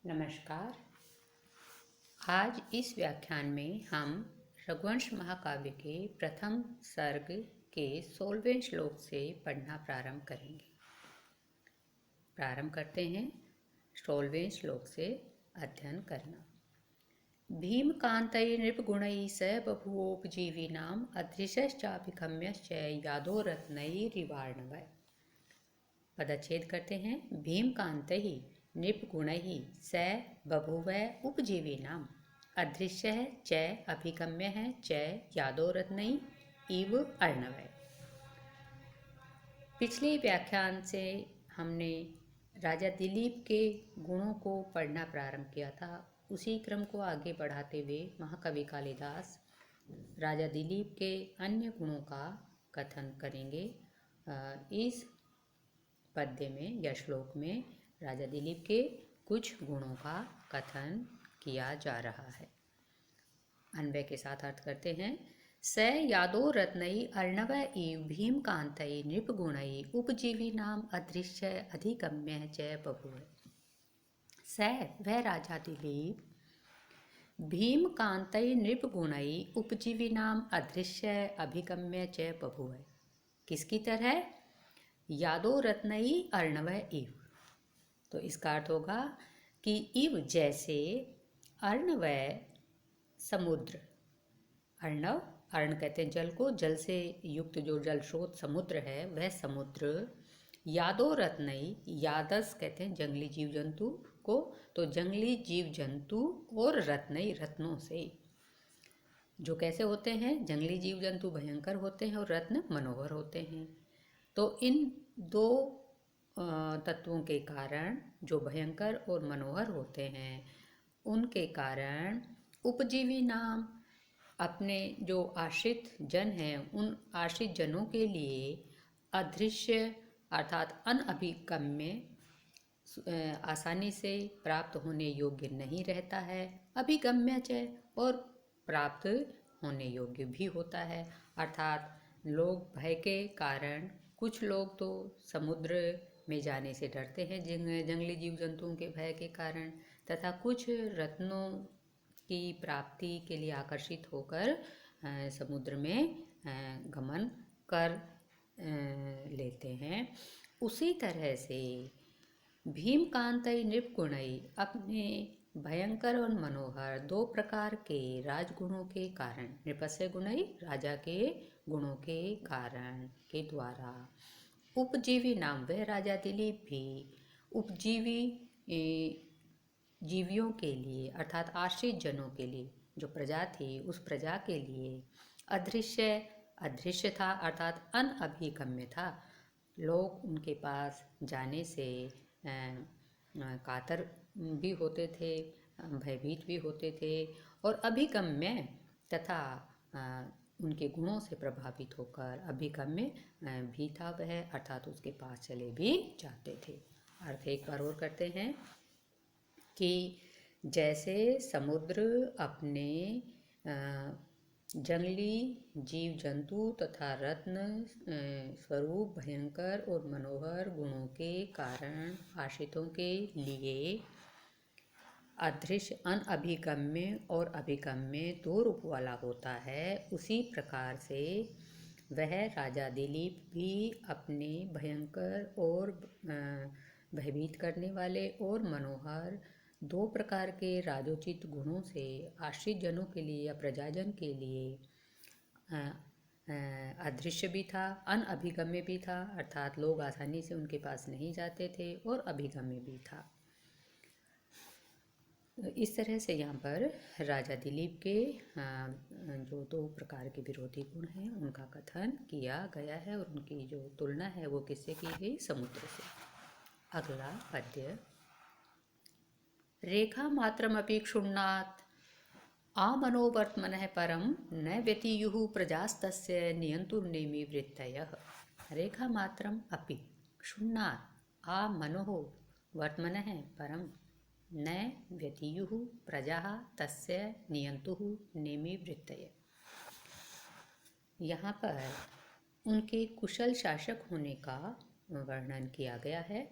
नमस्कार। आज इस व्याख्यान में हम रघुवंश महाकाव्य के प्रथम सर्ग के 16वें श्लोक से पढ़ना प्रारंभ करेंगे। प्रारंभ करते हैं 16वें श्लोक से अध्ययन करना। भीम कांतै नृपगुणैः स बभूवोपजीविनाम् अदृशश्चाभिगम्यश्च यादो रत्नैरिवार्णवः। पदच्छेद करते हैं। भीम कांतैः नृपगुणैः स बभूव उपजीविनाम् अदृश्यः च अभिगम्यः च यादो रत्नैः इव अर्णवः। पिछले व्याख्यान से हमने राजा दिलीप के गुणों को पढ़ना प्रारंभ किया था। उसी क्रम को आगे बढ़ाते हुए महाकवि कालिदास राजा दिलीप के अन्य गुणों का कथन करेंगे। इस पद्य में या श्लोक में राजा दिलीप के कुछ गुणों का कथन किया जा रहा है। अन्वय के साथ अर्थ करते हैं। स यादो रत्नैः अर्णवः इव भीम कांतैः नृपगुणैः उपजीविनाम् अदृश्य अधिगम्यः च बभूव। स वह राजा दिलीप भीम कांतैः नृपगुणैः उपजीविनाम् अदृश्य अभिगम्य च बभूव। किसकी तरह? यादो रत्नैः अर्णवः इव। तो इसका अर्थ होगा कि इव जैसे अर्णवः समुद्र। अर्णव, अर्ण कहते हैं जल को, जल से युक्त जो जल स्रोत समुद्र है वह समुद्र यादो रत्नैः, यादस कहते हैं जंगली जीव जंतु को, तो जंगली जीव जंतु और रत्नैः रत्नों से। जो कैसे होते हैं? जंगली जीव जंतु भयंकर होते हैं और रत्न मनोहर होते हैं। तो इन दो तत्वों के कारण जो भयंकर और मनोहर होते हैं उनके कारण उपजीवी नाम अपने जो आश्रित जन हैं उन आश्रित जनों के लिए अदृश्य अर्थात अनभिगम्य आसानी से प्राप्त होने योग्य नहीं रहता है, अभिगम्य च और प्राप्त होने योग्य भी होता है। अर्थात लोग भय के कारण, कुछ लोग तो समुद्र में जाने से डरते हैं जंगली जीव जंतुओं के भय के कारण, तथा कुछ रत्नों की प्राप्ति के लिए आकर्षित होकर समुद्र में गमन कर लेते हैं। उसी तरह से भीम कांतैः नृपगुणैः अपने भयंकर और मनोहर दो प्रकार के राजगुणों के कारण, नृपस्य गुणैः राजा के गुणों के कारण के द्वारा उपजीवी नाम वह राजा दिलीप भी उपजीवी जीवियों के लिए अर्थात आश्रित जनों के लिए, जो प्रजा थी उस प्रजा के लिए अदृश्य था अर्थात अनभिगम्य था। लोग उनके पास जाने से कातर भी होते थे, भयभीत भी होते थे और अभिगम्य तथा उनके गुणों से प्रभावित होकर अभिगम्य भी था वह, अर्थात उसके पास चले भी जाते थे। अर्थ एक बार और करते हैं कि जैसे समुद्र अपने जंगली जीव जंतु तथा रत्न स्वरूप भयंकर और मनोहर गुणों के कारण आश्रितों के लिए अदृश्य अनभिगम्य और अभिगम्य दो रूप वाला होता है, उसी प्रकार से वह राजा दिलीप भी अपने भयंकर और भयभीत करने वाले और मनोहर दो प्रकार के राजोचित गुणों से आश्रित जनों के लिए या प्रजाजन के लिए अदृश्य भी था, अनभिगम्य भी था, अर्थात लोग आसानी से उनके पास नहीं जाते थे, और अभिगम्य भी था। इस तरह से यहाँ पर राजा दिलीप के जो दो प्रकार के विरोधी गुण हैं उनका कथन किया गया है और उनकी जो तुलना है वो किससे की गई? समुद्र से। अगला पद्य। रेखा मात्रमपि क्षुण्णात् आमनोवर्त्मनः परं न व्यतीयुः प्रजास्तस्य नियन्तुर्नेमि वृत्तयः। रेखा मात्रम अपि क्षुण्णात् आमनोः वर्त्मनः परं न व्यतीयुः प्रजाः तस्य नियन्तुः नेमि वृत्तयः। यहाँ पर उनके कुशल शासक होने का वर्णन किया गया है।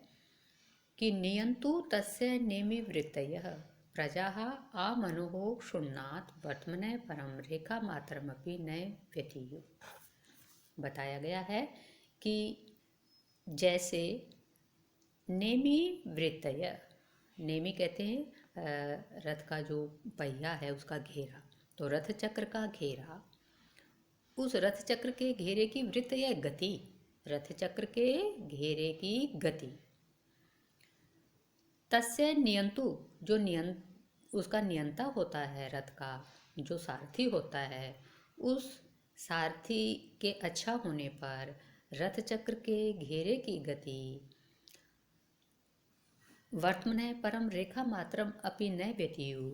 कि नियंतु तस्य नेमिवृत्तयः प्रजाः आमनुः क्षुण्णात् वर्त्मने परम रेखा मात्रमपि न व्यतीयुः। बताया गया है कि जैसे नेमि वृत्तय, नेमि कहते हैं रथ का जो पहिया है उसका घेरा, तो रथ चक्र का घेरा, उस रथ चक्र के घेरे की वृत्त या गति, रथ चक्र के घेरे की गति, तस्य नियंतु जो उसका नियंता होता है, रथ का जो सारथी होता है, उस सारथी के अच्छा होने पर रथ चक्र के घेरे की गति वर्तमने परम रेखा मात्रम अपि न व्यतीयु,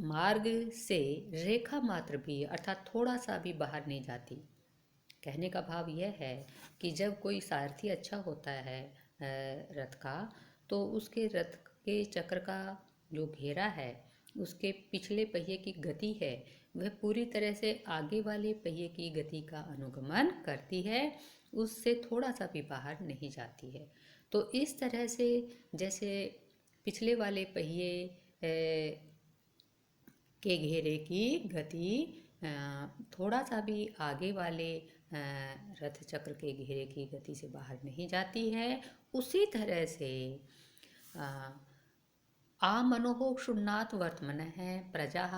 मार्ग से रेखा मात्र भी अर्थात थोड़ा सा भी बाहर नहीं जाती। कहने का भाव यह है कि जब कोई सारथी अच्छा होता है रथ का, तो उसके रथ के चक्र का जो घेरा है, उसके पिछले पहिए की गति है, वह पूरी तरह से आगे वाले पहिए की गति का अनुगमन करती है, उससे थोड़ा सा भी बाहर नहीं जाती है। तो इस तरह से जैसे पिछले वाले पहिए के घेरे की गति थोड़ा सा भी आगे वाले रथ चक्र के घेरे की गति से बाहर नहीं जाती है, उसी तरह से आमनोः क्षुण्णात् वर्त्मनः प्रजाः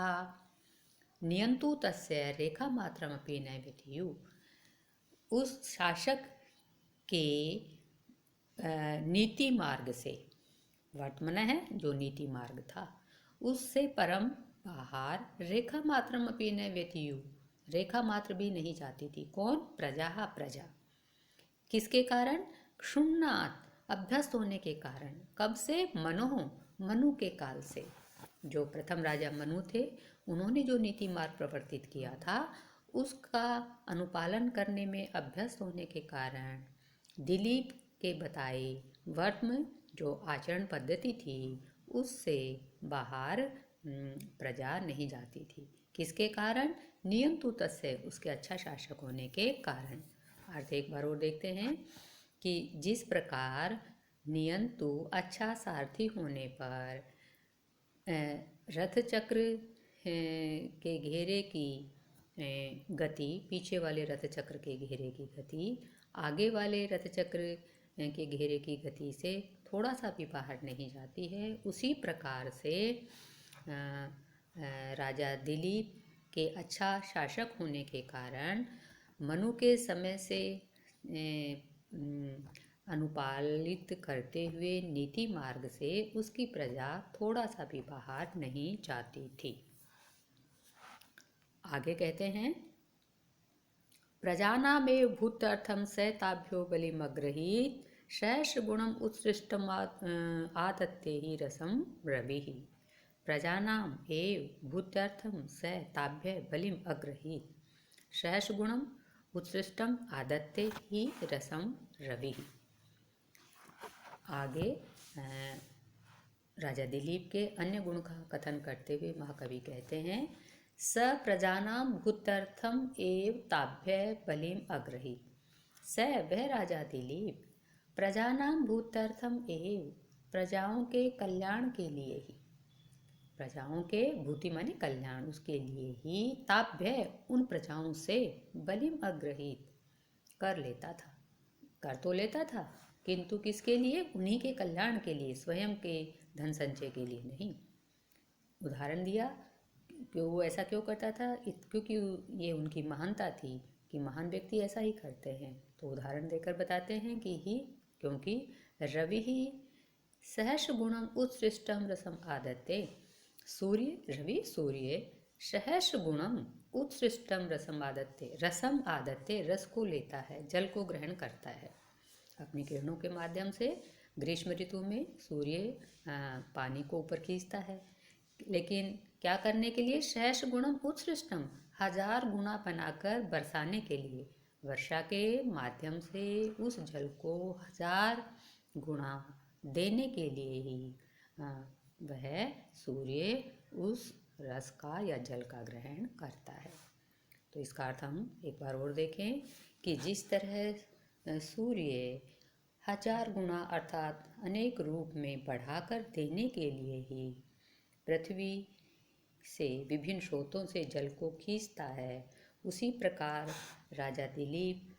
नियंतु तस्य रेखा मात्रमपि न व्यतीयुः। उस शासक के नीति मार्ग से, वर्तमान है जो नीति मार्ग था, उससे परम बाहर रेखा मात्रम अपि न व्यतीयु, रेखा मात्र भी नहीं जाती थी। कौन? प्रजा, प्रजा। किसके कारण? क्षुण्णात्, अभ्यस्त होने के कारण। कब से? मनु के काल से। जो प्रथम राजा मनु थे, उन्होंने जो नीति मार्ग प्रवर्तित किया था, उसका अनुपालन करने में अभ्यस्त होने के कारण दिलीप के बताए वर्त्म जो आचरण पद्धति थी, उससे बाहर प्रजा नहीं जाती थी। किसके कारण? नियंतु तस्य, उसके अच्छा शासक होने के कारण। अर्थ एक बार और देखते हैं कि जिस प्रकार नियंतु अच्छा सारथी होने पर रथ चक्र के घेरे की गति, पीछे वाले रथ चक्र के घेरे की गति आगे वाले रथ चक्र के घेरे की गति से थोड़ा सा भी बाहर नहीं जाती है, उसी प्रकार से राजा दिलीप के अच्छा शासक होने के कारण मनु के समय से अनुपालित करते हुए नीति मार्ग से उसकी प्रजा थोड़ा सा भी बाहर नहीं जाती थी। आगे कहते हैं, प्रजानामेव भूत्यर्थम स ताभ्यो बलिमग्रहीत शैष गुणम उत्सृष्टम आदत्ते ही रसम रविः। प्रजानाम एव भूत्यर्थम स ताभ्य बलिम अग्रहीत शैष गुणम उत्सृष्टम आदत्ते ही रसम रविः। आगे राजा दिलीप के अन्य गुण का कथन करते हुए महाकवि कहते हैं, स प्रजानाम भूत्यर्थम एव ताभ्य बलिम अग्रहीत। स, वह राजा दिलीप, प्रजानाम भूत्यर्थम एव, प्रजाओं के कल्याण के लिए ही, प्रजाओं के भूति माने कल्याण, उसके लिए ही, ताभ्य उन प्रजाओं से, बलिम अग्रहीत कर लेता था, कर तो लेता था, किंतु किसके लिए? उन्हीं के कल्याण के लिए, स्वयं के धन संचय के लिए नहीं। उदाहरण दिया कि वो ऐसा क्यों करता था, क्योंकि ये उनकी महानता थी कि महान व्यक्ति ऐसा ही करते हैं। तो उदाहरण देकर बताते हैं कि ही, क्योंकि रवि ही सहर्ष गुणम उत्सृष्टम रसम आदत्ते, सूर्य, रवि सूर्य सहर्ष गुणम उत्सृष्टम रसम आदत्ते, रसम आदत्ते, रस को लेता है, जल को ग्रहण करता है अपनी किरणों के माध्यम से। ग्रीष्म ऋतु में सूर्य पानी को ऊपर खींचता है, लेकिन क्या करने के लिए? सहर्ष गुणम उत्सृष्टम, 1000 गुना बनाकर बरसाने के लिए, वर्षा के माध्यम से उस जल को 1000 गुना देने के लिए ही वह सूर्य उस रस का या जल का ग्रहण करता है। तो इसका अर्थ हम एक बार और देखें कि जिस तरह सूर्य हजार गुना अर्थात अनेक रूप में बढ़ाकर देने के लिए ही पृथ्वी से विभिन्न स्रोतों से जल को खींचता है, उसी प्रकार राजा दिलीप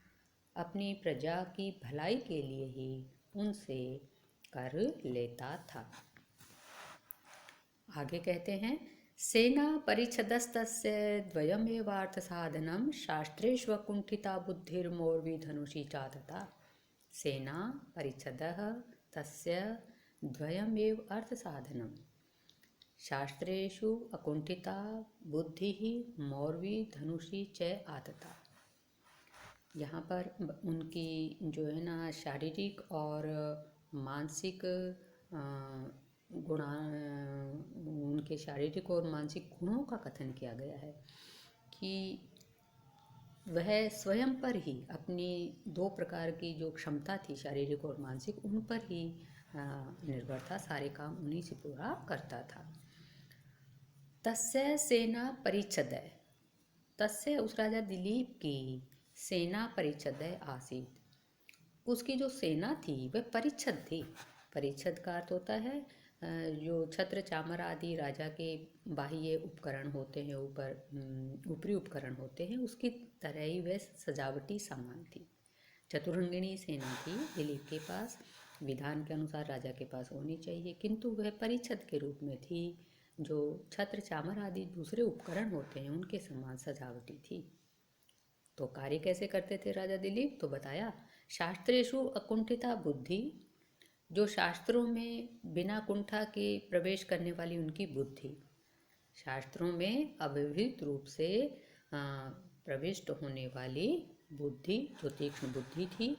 अपनी प्रजा की भलाई के लिए ही उनसे कर लेता था। आगे कहते हैं, सेना परिच्छदस्तस्य द्वयमेवार्थ साधनम शास्त्रेष्वकुंठिता बुद्धिर्मौर्वी धनुषी चातता। सेना परिच्छदः तस्य द्वयमेव अर्थ साधनम शास्त्रेषु अकुंठिता बुद्धिः मौर्वी धनुषी च आतता। यहाँ पर उनकी जो है ना शारीरिक और मानसिक गुणा उनके शारीरिक और मानसिक गुणों का कथन किया गया है कि वह स्वयं पर ही अपनी दो प्रकार की जो क्षमता थी शारीरिक और मानसिक, उन पर ही निर्भर था, सारे काम उन्हीं से पूरा करता था। तस्य सेना परिच्छदय, तस्य उस राजा दिलीप की सेना परिच्छदय आसीत, उसकी जो सेना थी वह परिच्छद थी। परिच्छद का अर्थ होता है जो छत्र चामर आदि राजा के बाह्य उपकरण होते हैं, ऊपरी उपकरण होते हैं, उसकी तरह ही वह सजावटी सामान थी। चतुरंगिणी सेना थी दिलीप के पास, विधान के अनुसार राजा के पास होनी चाहिए, किंतु वह परिच्छद के रूप में थी, जो छत्र चामर आदि दूसरे उपकरण होते हैं उनके समान सजावटी थी। तो कार्य कैसे करते थे राजा दिलीप? तो बताया, शास्त्रेषु अकुंठिता बुद्धि, जो शास्त्रों में बिना कुंठा के प्रवेश करने वाली उनकी बुद्धि, शास्त्रों में अव्यवहित रूप से प्रविष्ट होने वाली बुद्धि, जो तीक्ष्ण बुद्धि थी,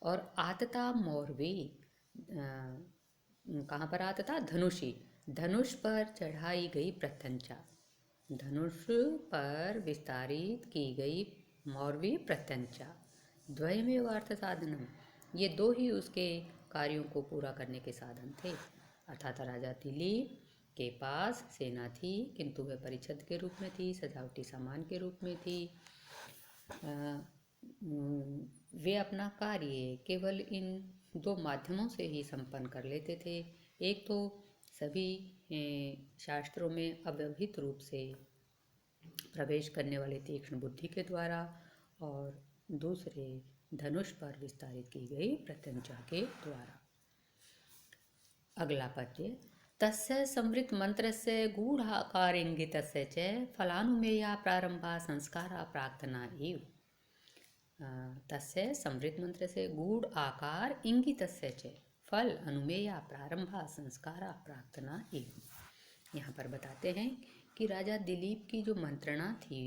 और आतता मौर्वी, कहाँ पर आतता? धनुषी, धनुष पर चढ़ाई गई प्रत्यंचा, धनुष पर विस्तारित की गई मौर्वी प्रत्यंचा, द्वयमेव अर्थ साधनम, ये दो ही उसके कार्यों को पूरा करने के साधन थे। अर्थात राजा दिलीप के पास सेना थी, किंतु वह परिच्छद के रूप में थी, सजावटी सामान के रूप में थी। वे अपना कार्य केवल इन दो माध्यमों से ही संपन्न कर लेते थे। एक तो सभी शास्त्रों में अव्यवहित रूप से प्रवेश करने वाले तीक्ष्ण बुद्धि के द्वारा, और दूसरे धनुष पर विस्तारित की गई प्रत्यंचा के द्वारा। अगला पद्य, तस्य संवृत मंत्रस्य गूढ़ाकार इंगितस्य च फलानुमेया प्रारंभा संस्कारा प्रार्थना एव। तस्य संवृत मंत्र से गूढ़ आकार इंगितस्य च फल अनुमेया प्रारंभा संस्कारा प्रार्थना एव। यहाँ पर बताते हैं कि राजा दिलीप की जो मंत्रणा थी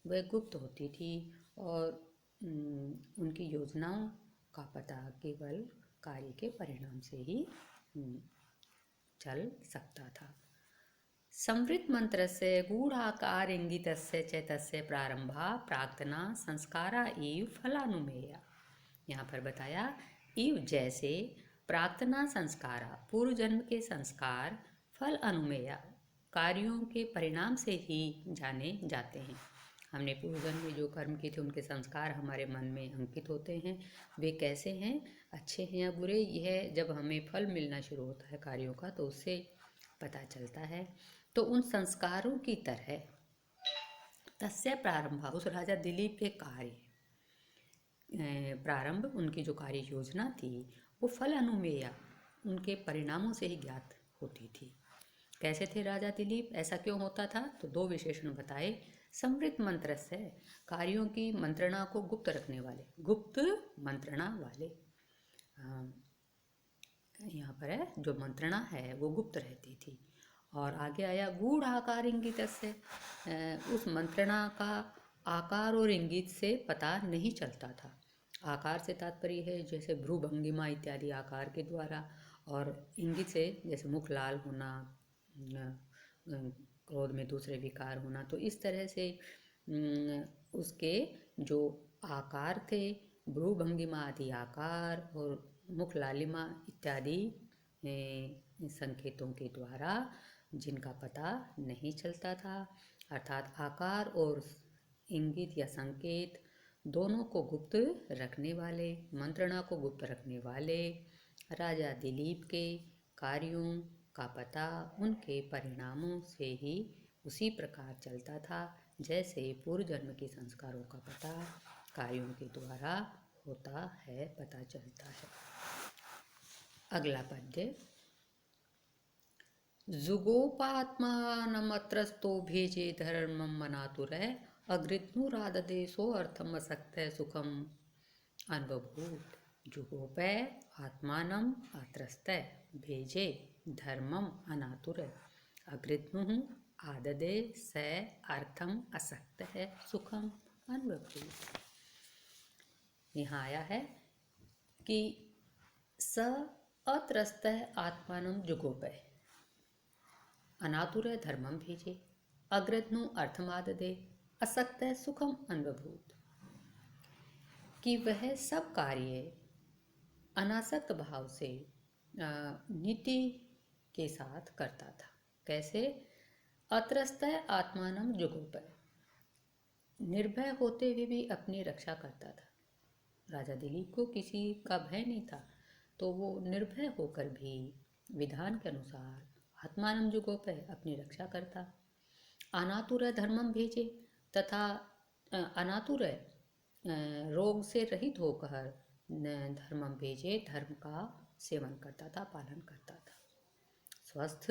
वह गुप्त होती थी, और उनकी योजनाओं का पता केवल कार्य के परिणाम से ही चल सकता था। संवृत मंत्र से गूढ़ाकार इंगितस्य च तस्य प्रारंभा प्रार्थना संस्कारा इव फलानुमेया। यहाँ पर बताया, इव जैसे प्रार्थना संस्कारा पूर्व जन्म के संस्कार, फल अनुमेया कार्यों के परिणाम से ही जाने जाते हैं। हमने पूर्व जन्म में जो कर्म किए थे उनके संस्कार हमारे मन में अंकित होते हैं। वे कैसे हैं, अच्छे हैं या बुरे, यह जब हमें फल मिलना शुरू होता है कार्यों का तो उससे पता चलता है। तो उन संस्कारों की तरह तस्य प्रारंभ, उस राजा दिलीप के कार्य प्रारंभ, उनकी जो कार्य योजना थी वो फल अनुमेया उनके परिणामों से ही ज्ञात होती थी। कैसे थे राजा दिलीप, ऐसा क्यों होता था? तो दो विशेषण बताए। संवृत मंत्र से कार्यों की मंत्रणा को गुप्त रखने वाले, गुप्त मंत्रणा वाले, यहाँ पर है जो मंत्रणा है वो गुप्त रहती थी। और आगे आया गूढ़ आकार इंगित से, उस मंत्रणा का आकार और इंगित से पता नहीं चलता था। आकार से तात्पर्य है जैसे भ्रूभंगिमा इत्यादि आकार के द्वारा, और इंगित से जैसे मुख लाल होना, क्रोध में दूसरे विकार होना। तो इस तरह से उसके जो आकार थे, भ्रूभंगिमा आदि आकार और मुख लालिमा इत्यादि संकेतों के द्वारा जिनका पता नहीं चलता था, अर्थात आकार और इंगित या संकेत दोनों को गुप्त रखने वाले, मंत्रणा को गुप्त रखने वाले राजा दिलीप के कार्यों का पता उनके परिणामों से ही उसी प्रकार चलता था जैसे पूर्व जन्म के संस्कारों का पता कार्यों के द्वारा होता है, पता चलता है। अगला पद्य। जुगोपात्मानमत्रस्तो भेजे धर्मं मनातुरै अग्रित्नुराददेशो अर्थम असक्तः सुखम अनबभूत। जुगोपै आत्मानं अत्रस्तै भेजे धर्मम अनातुरै अग्रित्नुः आददे स अर्थम असक्तः सुखम अनबभूत। यहाँ आया है कि स अत्रस्तः आत्मानं जुगोपै अनातुर धर्मम भेजे अग्रत्नु अर्थमाददे असक्त सुखम अनबभूत। कि वह सब कार्य अनासक्त भाव से नीति के साथ करता था। कैसे? अत्रस्तः आत्मानं जुगोपै, निर्भय होते हुए भी अपनी रक्षा करता था। राजा दिलीप को किसी का भय नहीं था, तो वो निर्भय होकर भी विधान के अनुसार आत्मानं जुगोपै अपनी रक्षा करता। अनातुर धर्मम भेजे, तथा अनातुर रोग से रहित होकर धर्मम भेजे, धर्म का सेवन करता था, पालन करता था। स्वस्थ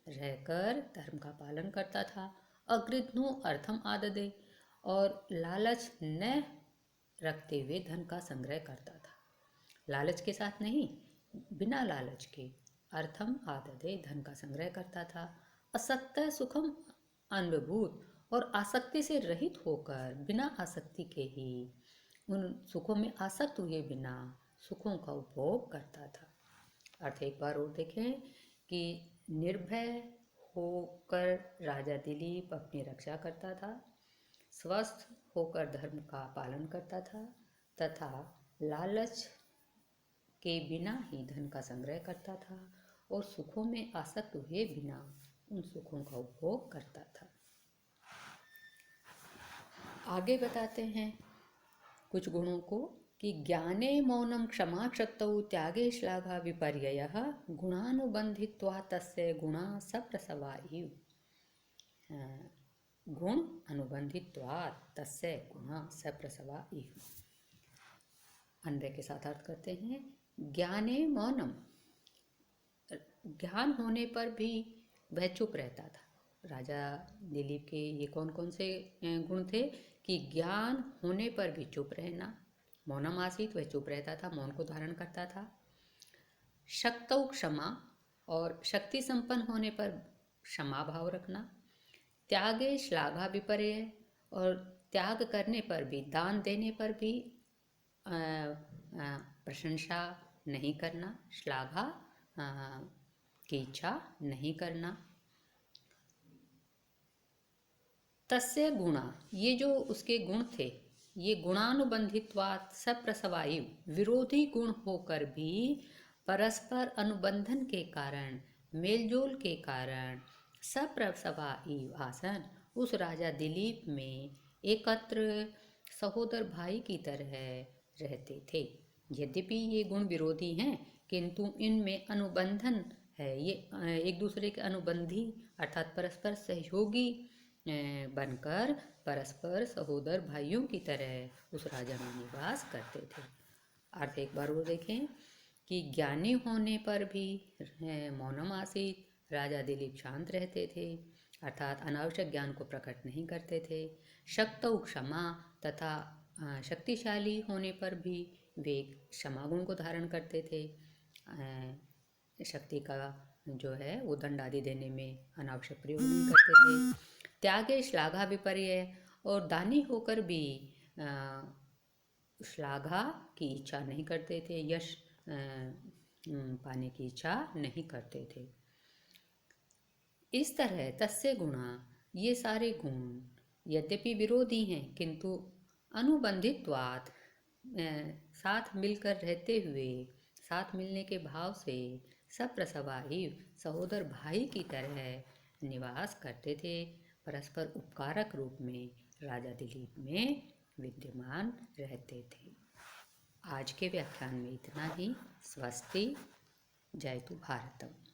रहकर धर्म का पालन करता था। अग्रिध्नु अर्थम आददे, और लालच न रखते हुए धन का संग्रह करता था। लालच के साथ नहीं, बिना लालच के अर्थम आददे धन का संग्रह करता था। असक्त सुखम अनबभूत, और आसक्ति से रहित होकर बिना आसक्ति के ही उन सुखों में आसक्त हुए बिना सुखों का उपभोग करता था। अर्थ एक बार और देखें कि निर्भय होकर राजा दिलीप अपनी रक्षा करता था, स्वस्थ होकर धर्म का पालन करता था, तथा लालच के बिना ही धन का संग्रह करता था, और सुखों में आसक्त हुए बिना उन सुखों का उपभोग करता था। आगे बताते हैं कुछ गुणों को कि ज्ञाने मौनम क्षमा शक्तौ त्यागे श्लाघा विपर्ययः गुणानुबंधित्वात् तस्य गुणा सप्रसवा इव। गुण अनुबंधित्वात् तस्य गुणा सप्रसवा इव। अन्वय के साथ अर्थ करते हैं। ज्ञाने मौनम, ज्ञान होने पर भी वह चुप रहता था। राजा दिलीप के ये कौन कौन से गुण थे कि ज्ञान होने पर भी चुप रहना, मौनम आसीत, वह चुप रहता था, मौन को धारण करता था। शक्तौ क्षमा, और शक्ति संपन्न होने पर क्षमा भाव रखना। त्यागे श्लाघा विपर्यय, और त्याग करने पर भी, दान देने पर भी प्रशंसा नहीं करना, श्लाघा की इच्छा नहीं करना। तस्य गुणा, ये जो उसके गुण थे, ये गुणानुबंधित्वात् सप्रसवायु, विरोधी गुण होकर भी परस्पर अनुबंधन के कारण, मेलजोल के कारण सप्रसवायु आसन, उस राजा दिलीप में एकत्र सहोदर भाई की तरह रहते थे। यद्यपि ये गुण विरोधी हैं, किंतु इनमें अनुबंधन है, ये एक दूसरे के अनुबंधी अर्थात परस्पर सहयोगी बनकर परस्पर सहोदर भाइयों की तरह उस राजा में निवास करते थे। अर्थ एक बार वो देखें कि ज्ञानी होने पर भी मौनम आसीत, राजा दिलीप शांत रहते थे, अर्थात अनावश्यक ज्ञान को प्रकट नहीं करते थे। शक्तौ क्षमा, तथा शक्तिशाली होने पर भी वे क्षमा गुण को धारण करते थे। शक्ति का जो है वो दंड आदि देने में अनावश्यक प्रयोग नहीं करते थे। त्यागे श्लाघा विपर्यय, और दानी होकर भी श्लाघा की इच्छा नहीं करते थे, यश पाने की इच्छा नहीं करते थे। इस तरह तस्य गुणा, ये सारे गुण यद्यपि विरोधी हैं, किंतु अनुबंधित्वात्, साथ मिलकर रहते हुए, साथ मिलने के भाव से सप्रसवायु, सहोदर भाई की तरह निवास करते थे, परस्पर उपकारक रूप में राजा दिलीप में विद्यमान रहते थे। आज के व्याख्यान में इतना ही। स्वस्ति। जयतु भारतम।